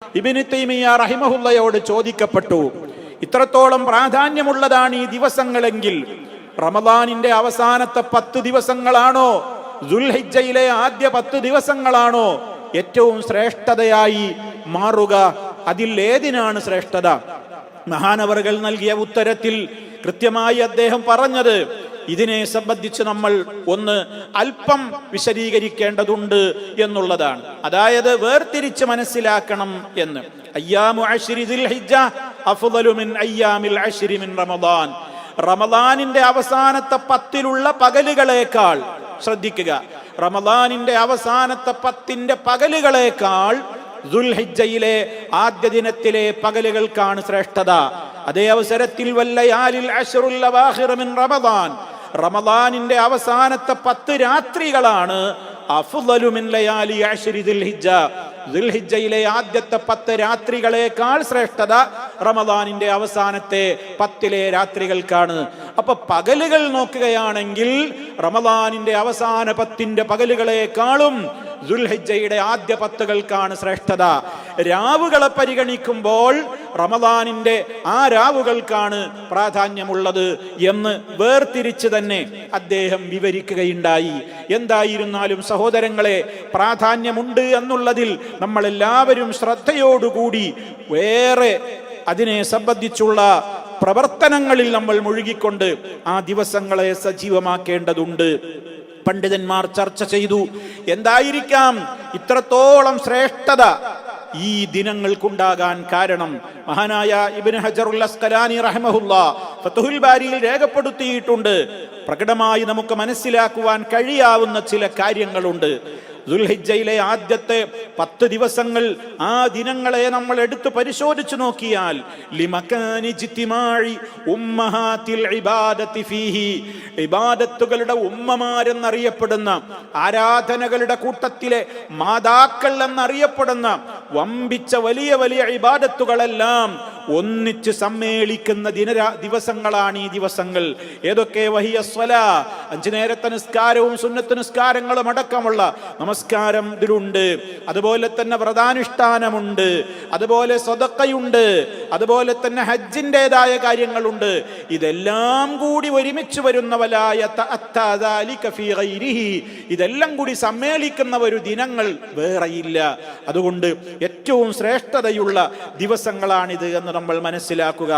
ഇബ്നു തൈമിയ്യ റഹിമഹുള്ളയോട് ചോദിക്കപ്പെട്ടു, ഇത്രത്തോളം പ്രാധാന്യമുള്ളതാണ് ഈ ദിവസങ്ങളെങ്കിൽ റമദാനിന്റെ അവസാനത്തെ 10 ദിവസങ്ങളാണോ ദുൽഹിജ്ജയിലെ ആദ്യ 10 ദിവസങ്ങളാണോ ഏറ്റവും ശ്രേഷ്ഠതയായി മാറുക? അതിൽ ഏതിനാണ് ശ്രേഷ്ഠത? മഹാനവറുകൾ നൽകിയ ഉത്തരത്തിൽ കൃത്യമായി അദ്ദേഹം പറഞ്ഞത് ഇതിനെ സംബന്ധിച്ച് നമ്മൾ ഒന്ന് അല്പം വിശദീകരിക്കേണ്ടതുണ്ട് എന്നുള്ളതാണ്. അതായത് വേർതിരിച്ച് മനസ്സിലാക്കണം എന്ന്. അയ്യാമു അശ്രി ദുൽഹിജ്ജ അഫ്ളലു മിൻ അയ്യാമിൽ അശ്രി മിൻ റമദാൻ. റമദാനിന്റെ അവസാനത്തെ 10 പകലുകളേക്കാൾ, ശ്രദ്ധിക്കുക, റമദാനിന്റെ അവസാനത്തെ 10 പകലുകളേക്കാൾ ദുൽഹിജ്ജയിലെ ആദ്യ ദിനത്തിലെ പകലുകൾക്കാണ് ശ്രേഷ്ഠത. അതേ അവസരത്തിൽ വല്ലയാലിൽ അശ്റുൽ അവാഖിർ മിൻ റമദാൻ, റമദാനിന്റെ അവസാനത്തെ 10 രാത്രികളാണ് അഫ്ളലു മിൻ ലയാലി അശ്രി ദുൽഹിജ്ജ, ദുൽഹിജ്ജയിലെ ആദ്യത്തെ 10 രാത്രികളേക്കാൾ ശ്രേഷ്ഠത റമദാനിന്റെ അവസാനത്തെ 10 രാത്രികൾക്കാണ്. അപ്പൊ പകലുകൾ നോക്കുകയാണെങ്കിൽ റമദാനിന്റെ അവസാന 10 പകലുകളെക്കാളും ദുൽഹിജ്ജയുടെ ആദ്യ 10കൾക്കാണ് ശ്രേഷ്ഠത. രാവുകളെ പരിഗണിക്കുമ്പോൾ റമദാനിന്റെ ആ രാവുകൾക്കാണ് പ്രാധാന്യമുള്ളത് എന്ന് വേർതിരിച്ച് തന്നെ അദ്ദേഹം വിവരിക്കുകയുണ്ടായി. എന്തായിരുന്നാലും സഹോദരങ്ങളെ, പ്രാധാന്യമുണ്ട് എന്നുള്ളതിൽ നമ്മളെല്ലാവരും ശ്രദ്ധയോടുകൂടി വേറെ അതിനെ സംബന്ധിച്ചുള്ള പ്രവർത്തനങ്ങളിൽ നമ്മൾ മുഴുകിക്കൊണ്ട് ആ ദിവസങ്ങളെ സജീവമാക്കേണ്ടതുണ്ട്. പണ്ഡിതന്മാർ ചർച്ച ചെയ്തു, എന്തായിരിക്കാം ഇത്രത്തോളം ശ്രേഷ്ഠത ഈ ദിനങ്ങൾക്കുണ്ടാകാൻ കാരണം? മഹാനായ ഇബ്നു ഹജറുൽ അസ്ഖലാനി റഹിമഹുല്ലാഹ് ഫത്ഹുൽ ബാരിയിൽ രേഖപ്പെടുത്തിയിട്ടുണ്ട്. പ്രകടമായി നമുക്ക് മനസ്സിലാക്കുവാൻ കഴിയാവുന്ന ചില കാര്യങ്ങളുണ്ട്. ദുൽഹിജ്ജയിലെ ആദ്യത്തെ 10 ദിവസങ്ങൾ, ആ ദിനങ്ങളെ നമ്മൾ എടുത്ത് പരിശോധിച്ചു നോക്കിയാൽ ലിമകാനി ജിത്തിമാഇ ഉമ്മഹാതിൽ ഇബാദത്തി ഫീഹി, ഇബാദത്തുകളുടെ ഉമ്മമാരെന്നറിയപ്പെടുന്ന, ആരാധനകളുടെ കൂട്ടത്തിലെ മാതാക്കൾ എന്നറിയപ്പെടുന്ന വമ്പിച്ച വലിയ വലിയ ഇബാദത്തുകളെല്ലാം ഒന്നിച്ച് സമ്മേളിക്കുന്ന ദിവസങ്ങളാണ് ഈ ദിവസങ്ങൾ. ഏതൊക്കെ? വഹിയ സ്വലാ, 5 നേരത്തെ നിസ്കാരവും സുന്നത്ത് നിസ്കാരങ്ങളും അടക്കമുള്ള നമസ്കാരം ഇതിലുണ്ട്. അതുപോലെ തന്നെ വ്രതാനുഷ്ഠാനമുണ്ട്, അതുപോലെ സദഖയുണ്ട്, അതുപോലെ തന്നെ ഹജ്ജിൻ്റെതായ കാര്യങ്ങളുണ്ട്. ഇതെല്ലാം കൂടി ഒരുമിച്ച് വരുന്ന ഇതെല്ലാം കൂടി സമ്മേളിക്കുന്ന ഒരു ദിനങ്ങൾ വേറെയില്ല. അതുകൊണ്ട് ഏറ്റവും ശ്രേഷ്ഠതയുള്ള ദിവസങ്ങളാണിത് എന്ന് നമ്മൾ മനസ്സിലാക്കുക.